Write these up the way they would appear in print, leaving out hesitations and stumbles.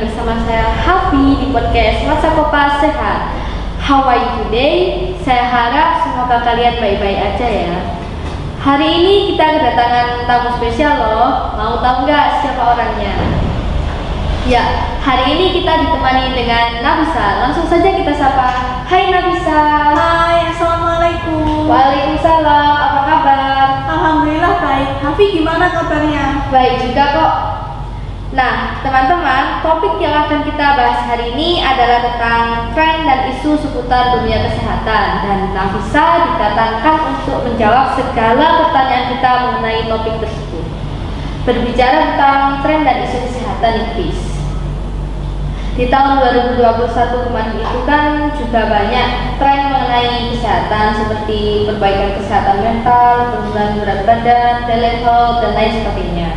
bersama saya Hafi di podcast Masa Kopas Sehat. How are you today? Saya harap semoga kalian baik-baik aja ya. Hari ini kita kedatangan tamu spesial loh. Mau tahu nggak siapa orangnya? Ya, hari ini kita ditemani dengan Nabisa. Langsung saja kita sapa. Hai Nabisa. Hai, assalamualaikum. Waalaikumsalam. Apa kabar? Alhamdulillah baik. Hafi gimana kabarnya? Baik juga kok. Nah, teman-teman, topik yang akan kita bahas hari ini adalah tentang tren dan isu seputar dunia kesehatan. Dan Nafisa didatangkan untuk menjawab segala pertanyaan kita mengenai topik tersebut. Berbicara tentang tren dan isu kesehatan Inggris. Di tahun 2021 kemarin itu kan juga banyak tren mengenai kesehatan seperti perbaikan kesehatan mental, penurunan berat badan, telehealth, dan lain sebagainya.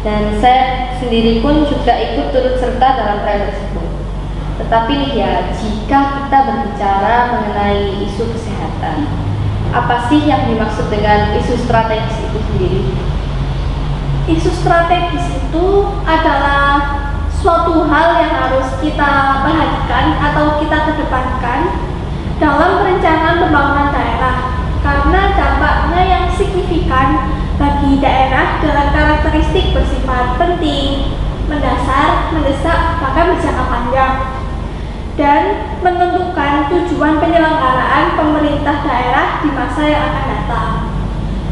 Dan saya sendiri pun juga ikut turut serta dalam tren tersebut. Tetapi nih ya, jika kita berbicara mengenai isu kesehatan, apa sih yang dimaksud dengan isu strategis itu sendiri? Isu strategis itu adalah suatu hal yang harus kita perhatikan atau kita kedepankan dalam perencanaan pembangunan daerah karena dampaknya yang signifikan bagi daerah dengan karakteristik bersifat penting, mendasar, mendesak, bahkan berjangka panjang dan menentukan tujuan penyelenggaraan pemerintah daerah di masa yang akan datang.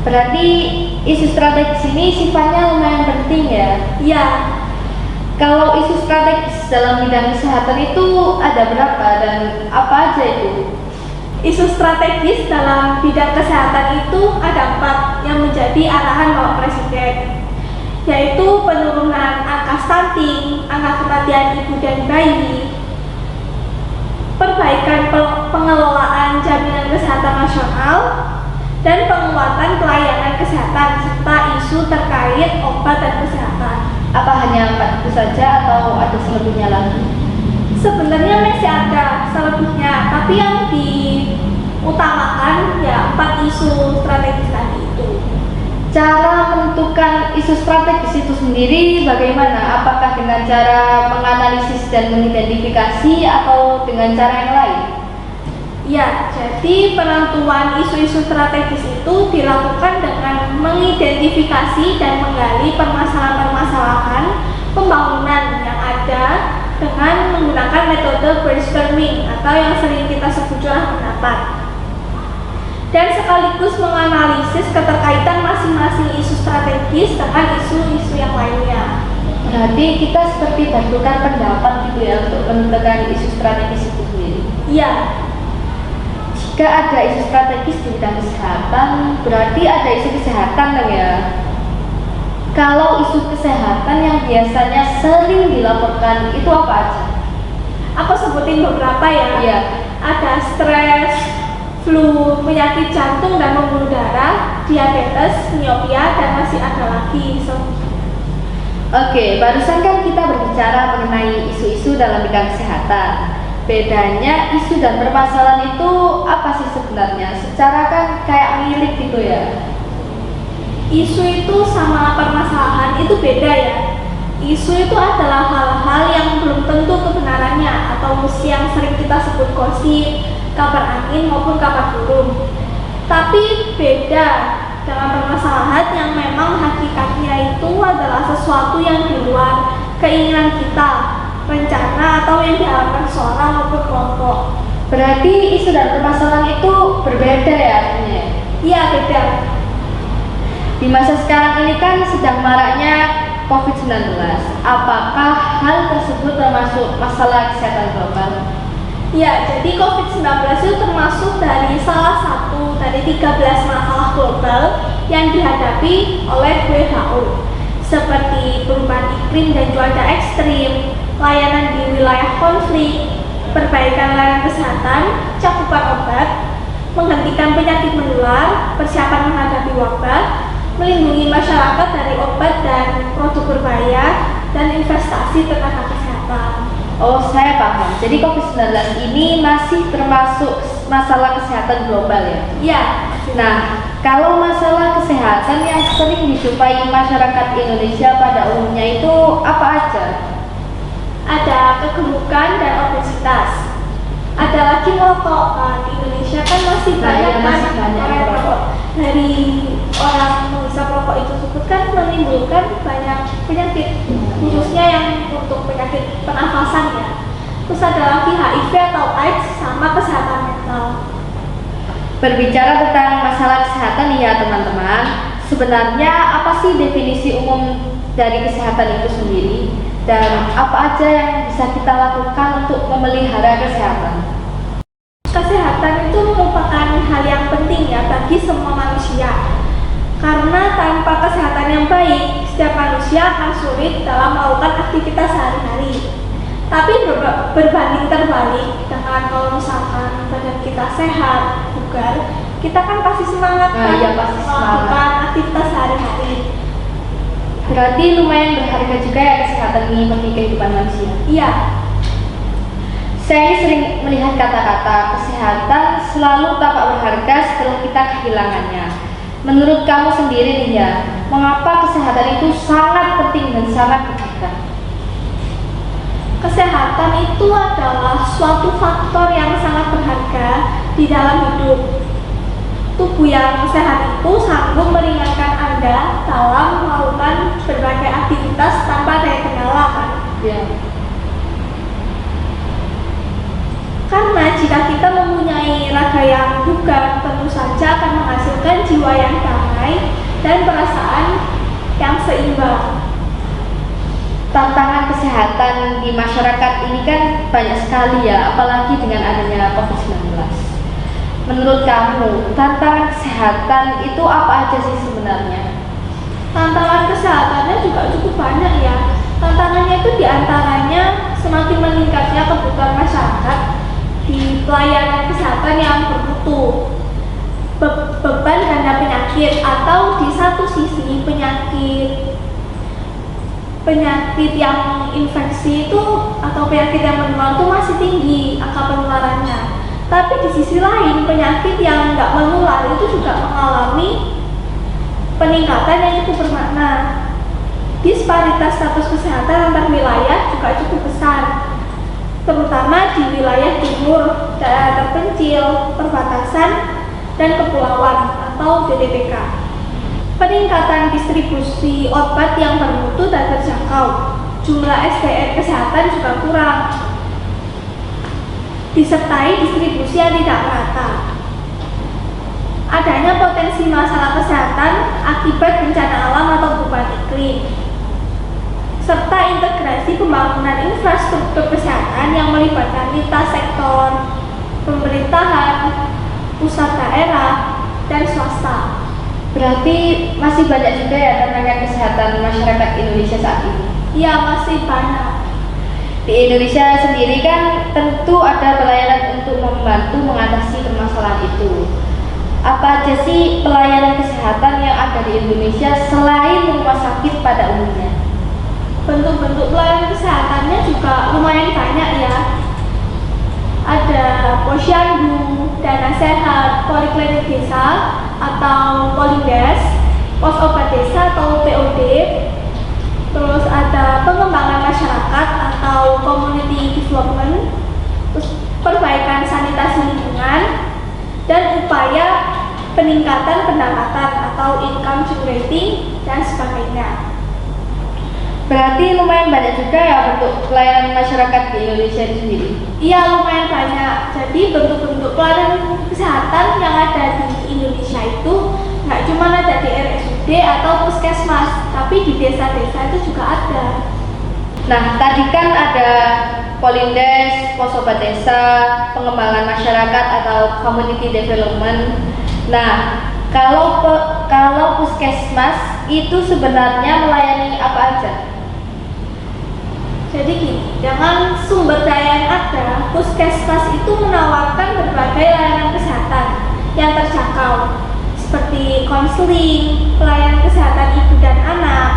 Berarti isu strategis ini sifatnya lumayan penting ya? Iya. Kalau isu strategis dalam bidang kesehatan itu ada berapa dan apa aja itu? Isu strategis dalam bidang kesehatan itu ada 4 yang menjadi arahan Bapak Presiden, yaitu penurunan angka stunting, angka kematian ibu dan bayi, perbaikan pengelolaan jaminan kesehatan nasional, dan penguatan pelayanan kesehatan serta isu terkait obat dan kesehatan. Apa hanya 4 itu saja atau ada selebihnya lagi? Sebenarnya masih ada selebihnya, tapi yang diutamakan ya 4 isu strategis tadi itu. Cara menentukan isu strategis itu sendiri bagaimana? Apakah dengan cara menganalisis dan mengidentifikasi atau dengan cara yang lain? Ya, jadi penentuan isu-isu strategis itu dilakukan dengan mengidentifikasi dan menggali permasalahan-permasalahan pembangunan yang ada dengan menggunakan metode brainstorming atau yang sering kita sebut curah pendapat, dan sekaligus menganalisis keterkaitan masing-masing isu strategis dengan isu-isu yang lainnya. Berarti kita seperti bentukan pendapat gitu ya untuk menentukan isu strategis itu sendiri? Iya. Jika ada isu strategis di bidang kesehatan, berarti ada isu kesehatan dong ya? Kalau isu kesehatan yang biasanya sering dilaporkan itu apa aja? Aku sebutin beberapa ya. Iya. Ada stres, flu, penyakit jantung dan pembuluh darah, diabetes, miopia, dan masih ada lagi. Oke, barusan kan kita berbicara mengenai isu-isu dalam bidang kesehatan. Bedanya isu dan permasalahan itu apa sih sebenarnya? Secara kan kayak milik gitu ya. Isu itu sama permasalahan itu beda ya. Isu itu adalah hal-hal yang belum tentu kebenarannya atau yang sering kita sebut gosip, kabar angin maupun kabar burung. Tapi beda dengan permasalahan yang memang hakikatnya itu adalah sesuatu yang di luar keinginan kita, rencana atau yang diharapkan seorang maupun kelompok. Berarti isu dan permasalahan itu berbeda ya artinya? Iya, beda. Di masa sekarang ini kan sedang maraknya COVID-19. Apakah hal tersebut termasuk masalah kesehatan global? Ya, jadi COVID-19 itu termasuk dari salah satu dari 13 masalah global yang dihadapi oleh WHO, seperti perubahan iklim dan cuaca ekstrim, layanan di wilayah konflik, perbaikan layanan kesehatan, cakupan obat, menghentikan penyakit menular, persiapan menghadapi wabah, melindungi masyarakat dari obat dan produk berbahaya, dan investasi tenaga kesehatan. Oh, saya paham. Jadi COVID-19 ini masih termasuk masalah kesehatan global ya? Iya. Nah, kalau masalah kesehatan yang sering dijumpai masyarakat Indonesia pada umumnya itu apa aja? Ada kegemukan, dan obesitas. Ada lagi merokok. Nah, di Indonesia kan masih banyak masih banyak orang yang merokok. Dari orang menghisap rokok itu tersebut kan menimbulkan banyak penyakit, khususnya yang untuk penyakit pernafasan ya. Terus ada lagi HIV atau AIDS sama kesehatan mental. Berbicara tentang masalah kesehatan nih ya teman-teman, sebenarnya apa sih definisi umum dari kesehatan itu sendiri dan apa aja yang bisa kita lakukan untuk memelihara kesehatan? Kesehatan itu merupakan hal yang penting ya bagi semua manusia. Karena tanpa kesehatan yang baik, setiap manusia akan sulit dalam melakukan aktivitas sehari-hari. Tapi berbanding terbalik dengan kalau misalkan badan kita sehat, bugar, kita kan pasti semangat Nah, iya, pasti melakukan aktivitas sehari-hari. Berarti lumayan berharga juga ya kesehatan ini bagi kehidupan manusia. Iya, Saya sering melihat kata-kata kesehatan selalu tampak berharga setelah kita kehilangannya. Menurut kamu sendiri nih ya, mengapa kesehatan itu sangat penting dan sangat berharga? kesehatan itu adalah suatu faktor yang sangat berharga di dalam hidup. Tubuh yang sehat itu sanggup meringankan Anda dalam melakukan berbagai aktivitas tanpa ada kendala kan? Ya. Karena jika kita mempunyai raga yang bugar, tentu saja akan menghasilkan jiwa yang damai dan perasaan yang seimbang. Tantangan kesehatan di masyarakat ini kan banyak sekali ya, apalagi dengan adanya COVID-19. Menurut kamu, tantangan kesehatan itu apa aja sih sebenarnya? Tantangan kesehatannya juga cukup banyak ya. Tantangannya itu diantaranya semakin meningkatnya kebutuhan masyarakat di pelayanan kesehatan yang bermutu, beban ganda penyakit, atau di satu sisi penyakit yang infeksi itu atau penyakit yang menular itu masih tinggi angka penularannya. Tapi di sisi lain penyakit yang nggak menular itu juga mengalami peningkatan yang cukup bermakna. Disparitas status kesehatan antar wilayah juga cukup besar, terutama di wilayah timur, daerah terpencil, perbatasan, dan kepulauan atau DTPK. Peningkatan distribusi obat yang bermutu dan terjangkau, jumlah SDM kesehatan juga kurang, disertai distribusi yang tidak merata. Adanya potensi masalah kesehatan akibat bencana alam atau perubahan iklim, serta integrasi pembangunan infrastruktur kesehatan yang melibatkan lintas sektor, pemerintahan, pusat daerah, dan swasta. Berarti masih banyak juga ya tantangan kesehatan masyarakat Indonesia saat ini. Iya, masih banyak. Di Indonesia sendiri kan tentu ada pelayanan untuk membantu mengatasi permasalahan itu. Apa aja sih pelayanan kesehatan yang ada di Indonesia selain rumah sakit pada umumnya? Bentuk-bentuk pelayanan kesehatannya juga lumayan banyak ya. Ada posyandu, dana sehat, poliklinik desa atau polindes, pos obat desa atau POD, terus ada pengembangan masyarakat atau community development, terus perbaikan sanitasi lingkungan, dan upaya peningkatan pendapatan atau income generating dan sebagainya. Berarti lumayan banyak juga ya bentuk pelayanan masyarakat di Indonesia itu sendiri. Iya, lumayan banyak. Jadi bentuk-bentuk pelayanan kesehatan yang ada di Indonesia itu nggak cuma ada di RSUD atau puskesmas, tapi di desa-desa itu juga ada. Nah, tadi kan ada polindes, pos obat desa, pengembangan masyarakat atau community development. Nah, kalau puskesmas itu sebenarnya melayani apa aja? Jadi gini, dengan sumber daya yang ada, puskesmas itu menawarkan berbagai layanan kesehatan yang terjangkau, seperti konseling, pelayanan kesehatan ibu dan anak,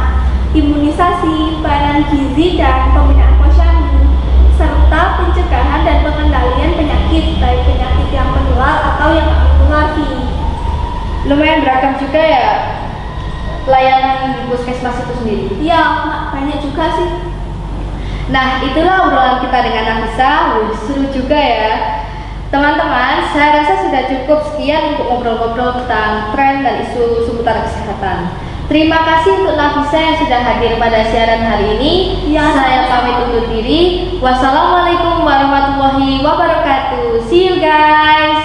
imunisasi, pelayanan gizi dan pembinaan posyandu, serta pencegahan dan pengendalian penyakit, baik penyakit yang menular atau yang tak menular. Lumayan beragam juga ya pelayanan di puskesmas itu sendiri. Iya, banyak juga sih. Nah, itulah obrolan kita dengan Nafisa. Wih, seru juga ya. Teman-teman, saya rasa sudah cukup sekian untuk ngobrol-ngobrol tentang tren dan isu seputar kesehatan. Terima kasih untuk Nafisa yang sudah hadir pada siaran hari ini. Ya, Saya pamit undur diri. Wassalamualaikum warahmatullahi wabarakatuh. See you guys.